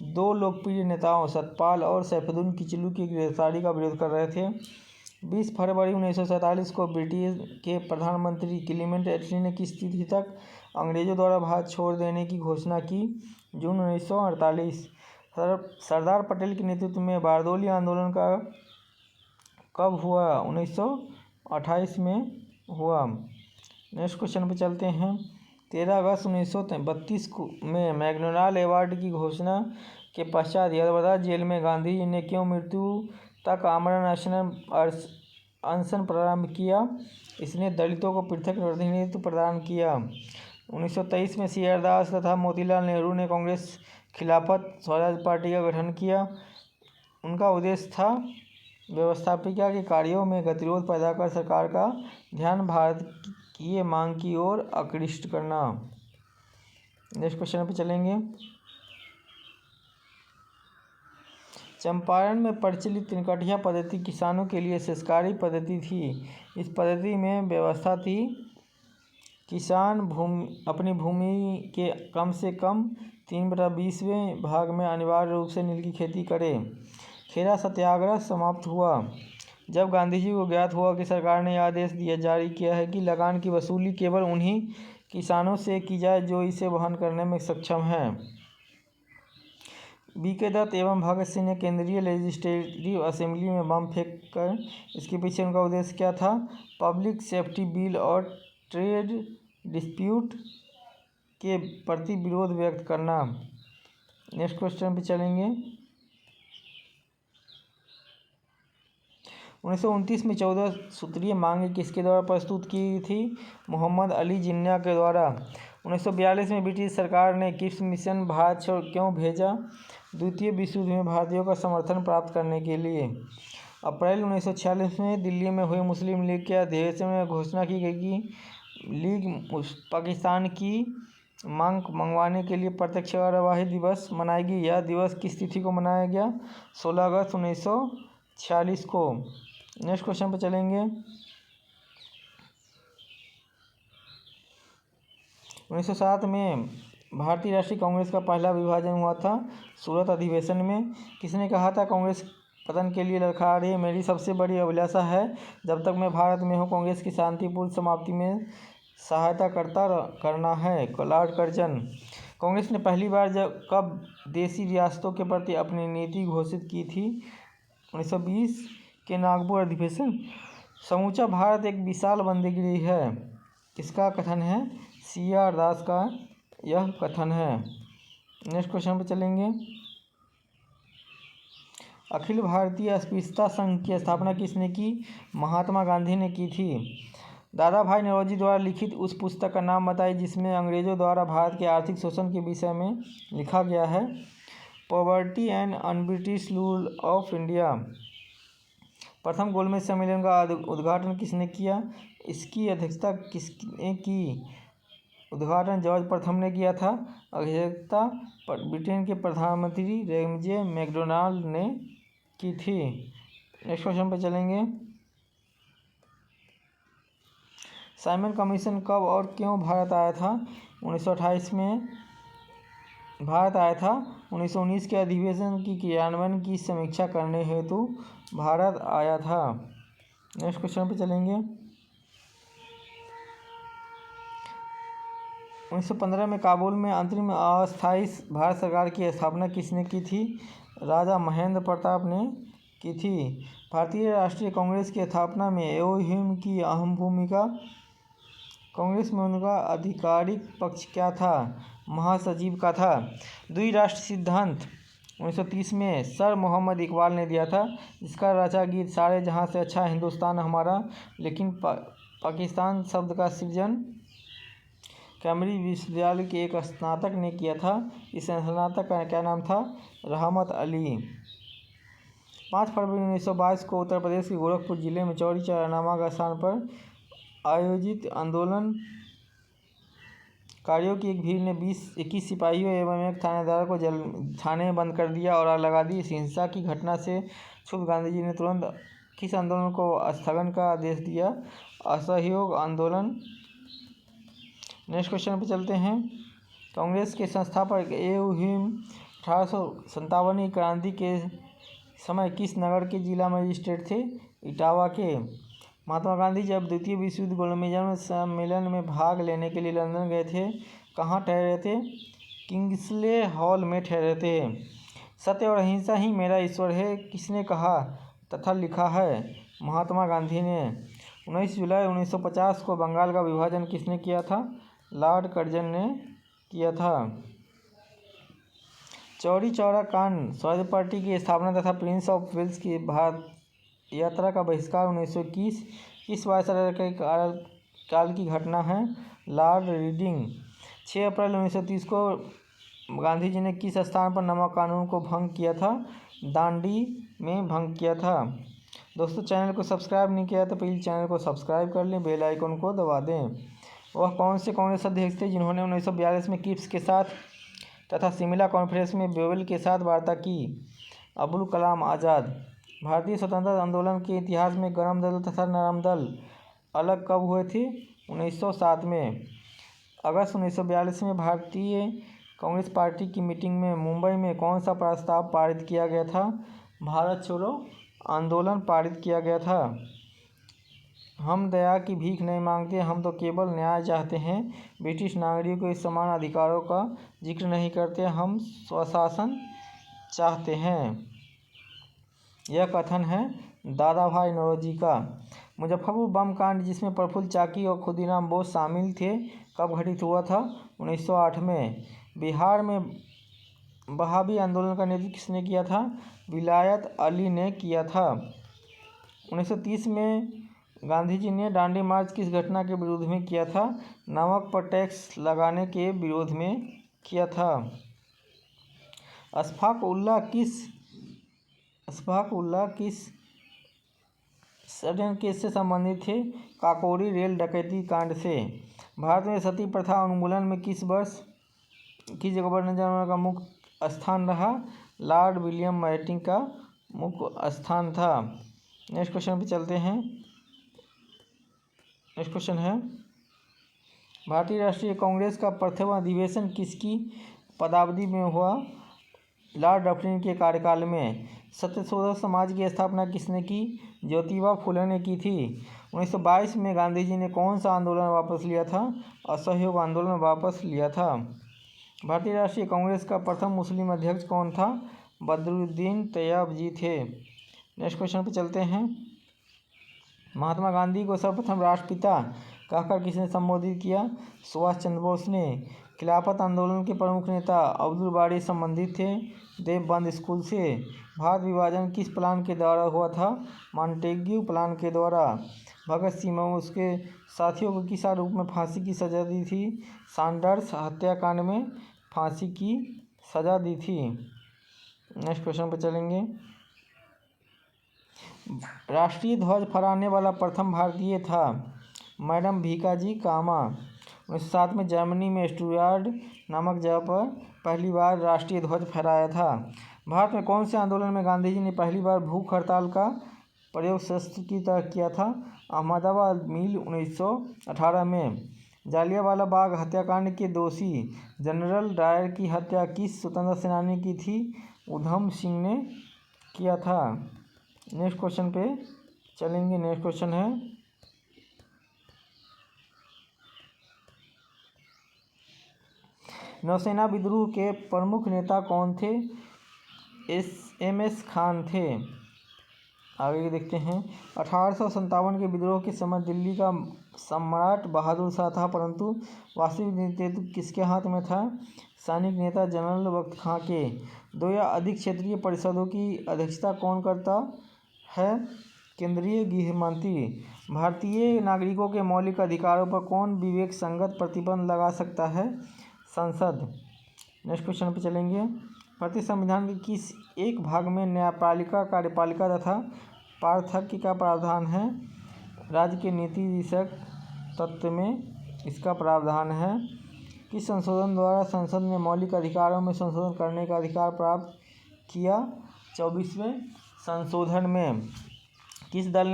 2 लोकप्रिय नेताओं सतपाल और सैफुद्दीन किचलू की गिरफ्तारी का विरोध कर रहे थे। 20 फरवरी 1947 को ब्रिटेन के प्रधानमंत्री क्लीमेंट एटली ने किस तिथि तक अंग्रेजों द्वारा भारत छोड़ देने की घोषणा की? जून 1948। सरदार पटेल के नेतृत्व में बारदोली आंदोलन का कब हुआ? 1928 में हुआ। नेक्स्ट क्वेश्चन पे चलते हैं। 13 अगस्त 1932 में मैग्नोलाल अवार्ड की घोषणा के पश्चात यलबर्दार जेल में गांधी जी ने क्यों मृत्यु तक आमरण अनशन प्रारंभ किया? इसने दलितों को पृथक प्रतिनिधित्व प्रदान किया। 1923 में सी.आर. दास तथा मोतीलाल नेहरू ने कांग्रेस खिलाफत स्वराज पार्टी का गठन किया। उनका उद्देश्य था व्यवस्थापिका के कार्यों में गतिरोध पैदा कर सरकार का ध्यान भारत की मांग की ओर आकृष्ट करना। नेक्स्ट क्वेश्चन पे चलेंगे। चंपारण में प्रचलित तिनकठिया पद्धति किसानों के लिए शेषकारी पद्धति थी। इस पद्धति में व्यवस्था थी किसान अपनी भूमि के कम से कम 3/20वें भाग में अनिवार्य रूप से नील की खेती करे। खेरा सत्याग्रह समाप्त हुआ जब गांधी जी को ज्ञात हुआ कि सरकार ने आदेश जारी किया है कि लगान की वसूली केवल उन्हीं किसानों से की जाए जो इसे वहन करने में सक्षम हैं। B.K. दत्त एवं भगत सिंह ने केंद्रीय लेजिस्लेटिव असेंबली में बम फेंक कर इसके पीछे उनका उद्देश्य क्या था? पब्लिक सेफ्टी बिल और ट्रेड डिस्प्यूट के प्रति विरोध व्यक्त करना। नेक्स्ट क्वेश्चन पे चलेंगे। 1929 में 14 सूत्रीय मांगें किसके द्वारा प्रस्तुत की थी? मोहम्मद अली जिन्ना के द्वारा। 1942 में ब्रिटिश सरकार ने क्रिप्स मिशन भारत छोड़ क्यों भेजा? द्वितीय विश्व युद्ध में भारतीयों का समर्थन प्राप्त करने के लिए। अप्रैल 1946 में दिल्ली में हुए मुस्लिम लीग के अधिवेशन में घोषणा की गई कि लीग पाकिस्तान की मांग मंगवाने के लिए प्रत्यक्ष कार्यवाही दिवस मनाएगी। यह दिवस किस तिथि को मनाया गया? 16 अगस्त 1946 को। नेक्स्ट क्वेश्चन पर चलेंगे। 1907 में भारतीय राष्ट्रीय कांग्रेस का पहला विभाजन हुआ था सूरत अधिवेशन में। किसने कहा था कांग्रेस पतन के लिए लड़खड़ा रही है? मेरी सबसे बड़ी अभिलाषा है जब तक मैं भारत में हूँ कांग्रेस की शांतिपूर्ण समाप्ति में सहायता करना है। Lord Curzon. कांग्रेस ने पहली बार कब देशी रियासतों के प्रति अपनी नीति घोषित की थी? 1920 के नागपुर अधिवेशन। समूचा भारत एक विशाल बंदरगाह है, किसका कथन है? C.R. दास का यह कथन है। नेक्स्ट क्वेश्चन पर चलेंगे। अखिल भारतीय अस्पृश्यता संघ की स्थापना किसने की? महात्मा गांधी ने की थी। दादा भाई नौरोजी द्वारा लिखित उस पुस्तक का नाम बताइए जिसमें अंग्रेजों द्वारा भारत के आर्थिक शोषण के विषय में लिखा गया है। Poverty and un-British rule of India. प्रथम गोलमेज सम्मेलन का उद्घाटन किसने किया? इसकी अध्यक्षता किसने की? उद्घाटन जॉर्ज प्रथम ने किया था। अध्यक्षता ब्रिटेन के प्रधानमंत्री रैमजे मैकडोनाल्ड ने की थी। नेक्स्ट क्वेश्चन पर चलेंगे। साइमन कमीशन कब और क्यों भारत आया था? 1928 में भारत आया था। 1919 के अधिवेशन की क्रियान्वयन की समीक्षा करने हेतु भारत आया था। नेक्स्ट क्वेश्चन पे चलेंगे। 1915 में काबुल में अंतरिम अस्थायी भारत सरकार की स्थापना किसने की थी? राजा महेंद्र प्रताप ने की थी। भारतीय राष्ट्रीय कांग्रेस की स्थापना में एओ ह्यूम की अहम भूमिका। कांग्रेस में उनका आधिकारिक पक्ष क्या था? महासचिव का था। द्विराष्ट्र सिद्धांत 1930 में सर मोहम्मद इकबाल ने दिया था, जिसका रचा गीत सारे जहां से अच्छा हिंदुस्तान हमारा लेकिन पाकिस्तान शब्द का सृजन कैम्ब्रिज विश्वविद्यालय के एक स्नातक ने किया था। इस स्नातक का क्या नाम था? रहमत अली। 5 फरवरी 1922 को उत्तर प्रदेश के गोरखपुर जिले में चौरी चौरा नामक स्थान पर आयोजित आंदोलनकारियों की एक भीड़ ने 21 सिपाहियों एवं एक थानेदार को थाने में बंद कर दिया और आग लगा दी। इस हिंसा की घटना से क्षुब्ध गांधी जी ने तुरंत किस आंदोलन को स्थगन का आदेश दिया? असहयोग आंदोलन। नेक्स्ट क्वेश्चन पे चलते हैं। कांग्रेस के संस्थापक एओ ह्यूम 1857 की क्रांति के समय किस नगर के जिला मजिस्ट्रेट थे? इटावा के। महात्मा गांधी जब द्वितीय विश्व युद्ध गोलमेज सम्मेलन में भाग लेने के लिए लंदन गए थे, कहाँ ठहरे थे? किंग्सले हॉल में ठहरे थे। सत्य और अहिंसा ही मेरा ईश्वर है किसने कहा तथा लिखा है? महात्मा गांधी ने। 19 जुलाई 1950 को बंगाल का विभाजन किसने किया था? लॉर्ड कर्जन ने किया था। चौरी चौरा कांड, स्वराज पार्टी की स्थापना तथा प्रिंस ऑफ वेल्स की भारत यात्रा का बहिष्कार 1921 किस वायसराय के काल की घटना है? Lord reading. 6 अप्रैल 1930 को गांधी जी ने किस स्थान पर नमक कानून को भंग किया था? दांडी में भंग किया था। दोस्तों, चैनल को सब्सक्राइब नहीं किया तो प्लीज़ चैनल को सब्सक्राइब कर लें, बेल आइकन को दबा दें। वह कौन से कांग्रेस अध्यक्ष थे जिन्होंने 1942 में क्रिप्स के साथ तथा शिमला कॉन्फ्रेंस में बेवेल के साथ वार्ता की? अबुल कलाम आज़ाद। भारतीय स्वतंत्रता आंदोलन के इतिहास में गरम दल तथा नरम दल अलग कब हुए थे? 1907 में। अगस्त 1942 में भारतीय कांग्रेस पार्टी की मीटिंग में मुंबई में कौन सा प्रस्ताव पारित किया गया था? भारत छोड़ो आंदोलन पारित किया गया था। हम दया की भीख नहीं मांगते, हम तो केवल न्याय चाहते हैं। ब्रिटिश नागरिकों के समान अधिकारों का जिक्र नहीं करते, हम स्वशासन चाहते हैं। यह कथन है दादा भाई नौरोजी का। मुजफ्फरपुर बम कांड जिसमें प्रफुल्ल चाकी और खुदीराम बोस शामिल थे, कब घटित हुआ था? 1908 में। बिहार में वहाबी आंदोलन का नेतृत्व किसने किया था? विलायत अली ने किया था। 1930 में गांधी जी ने दांडी मार्च किस घटना के विरोध में किया था? नमक पर टैक्स लगाने के विरोध में किया था। अशफाक उल्लाह किस षड्यंत्र केस से संबंधित थे? काकोरी रेल डकैती कांड से। भारत में सती प्रथा उन्मूलन में किस वर्ष किस गवर्नर जनरल का मुख्य स्थान रहा? लॉर्ड विलियम बेंटिंक का मुख्य स्थान था। नेक्स्ट क्वेश्चन पे चलते हैं। नेक्स्ट क्वेश्चन है भारतीय राष्ट्रीय कांग्रेस का प्रथम अधिवेशन किसकी पदावधि में हुआ? लॉर्ड डफरिन के कार्यकाल में। सत्यशोधक समाज की स्थापना किसने की? ज्योतिबा फुले ने की थी। 1922 में गांधी जी ने कौन सा आंदोलन वापस लिया था? असहयोग आंदोलन वापस लिया था। भारतीय राष्ट्रीय कांग्रेस का प्रथम मुस्लिम अध्यक्ष कौन था? बदरुद्दीन तैयब जी थे। नेक्स्ट क्वेश्चन पे चलते हैं। महात्मा गांधी को सर्वप्रथम राष्ट्रपिता कहकर किसने संबोधित किया? सुभाष चंद्र बोस ने। खिलाफत आंदोलन के प्रमुख नेता अब्दुल बारी संबंधित थे देवबंद स्कूल से। भारत विभाजन किस प्लान के द्वारा हुआ था? मॉन्टेग्यू प्लान के द्वारा। भगत सिंह और उसके साथियों को किस आरोप में फांसी की सजा दी थी? सैंडर्स हत्याकांड में फांसी की सजा दी थी। नेक्स्ट क्वेश्चन पर चलेंगे। राष्ट्रीय ध्वज फहराने वाला प्रथम भारतीय था मैडम भीकाजी कामा। 1907 में जर्मनी में स्टुटगार्ट नामक जगह पर पहली बार राष्ट्रीय ध्वज फहराया था। भारत में कौन से आंदोलन में गांधी जी ने पहली बार भूख हड़ताल का प्रयोग शस्त्र की तरह किया था? अहमदाबाद मिल 1918 में। जालियांवाला बाग हत्याकांड के दोषी जनरल डायर की हत्या किस स्वतंत्रता सेनानी की थी? उधम सिंह ने किया था। नेक्स्ट क्वेश्चन पे चलेंगे। नेक्स्ट क्वेश्चन है नौसेना विद्रोह के प्रमुख नेता कौन थे? एम.एस. खान थे। आगे देखते हैं। 1857 के विद्रोह के समय दिल्ली का सम्राट बहादुर शाह था, परंतु वास्तविक नेतृत्व किसके हाथ में था? सैनिक नेता जनरल बख्त खां के। 2 या अधिक क्षेत्रीय परिषदों की अध्यक्षता कौन करता है? केंद्रीय गृह मंत्री। भारतीय नागरिकों के मौलिक अधिकारों पर कौन विवेक संगत प्रतिबंध लगा सकता है? संसद। नेक्स्ट क्वेश्चन पे चलेंगे। भारतीय संविधान के किस एक भाग में न्यायपालिका, कार्यपालिका तथा पार्थक्य का प्रावधान है? राज्य के नीति विषयक तत्व में इसका प्रावधान है। किस संशोधन द्वारा संसद ने मौलिक अधिकारों में संशोधन करने का अधिकार प्राप्त किया? 24वें संशोधन में। किस दल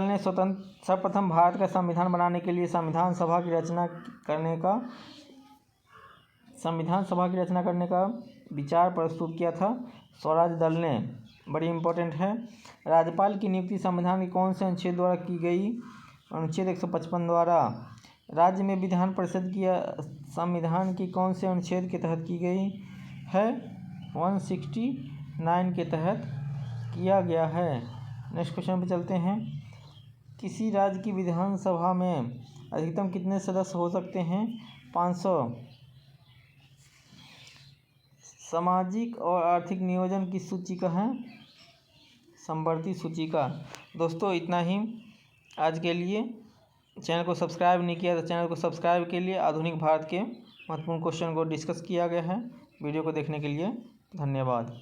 ने सर्वप्रथम भारत का संविधान बनाने के लिए संविधान सभा की रचना करने का विचार प्रस्तुत किया था? स्वराज दल ने। बड़ी इम्पोर्टेंट है। राज्यपाल की नियुक्ति संविधान के कौन से अनुच्छेद द्वारा की गई? अनुच्छेद 155 द्वारा। राज्य में विधान परिषद की संविधान की कौन से अनुच्छेद के तहत की गई है? 169 के तहत किया गया है। नेक्स्ट क्वेश्चन पे चलते हैं। किसी राज्य की विधानसभा में अधिकतम कितने सदस्य हो सकते हैं? 500। सामाजिक और आर्थिक नियोजन किस सूची का है? समवर्ती सूची का। दोस्तों इतना ही आज के लिए। चैनल को सब्सक्राइब नहीं किया तो चैनल को सब्सक्राइब के लिए आधुनिक भारत के महत्वपूर्ण क्वेश्चन को डिस्कस किया गया है। वीडियो को देखने के लिए धन्यवाद।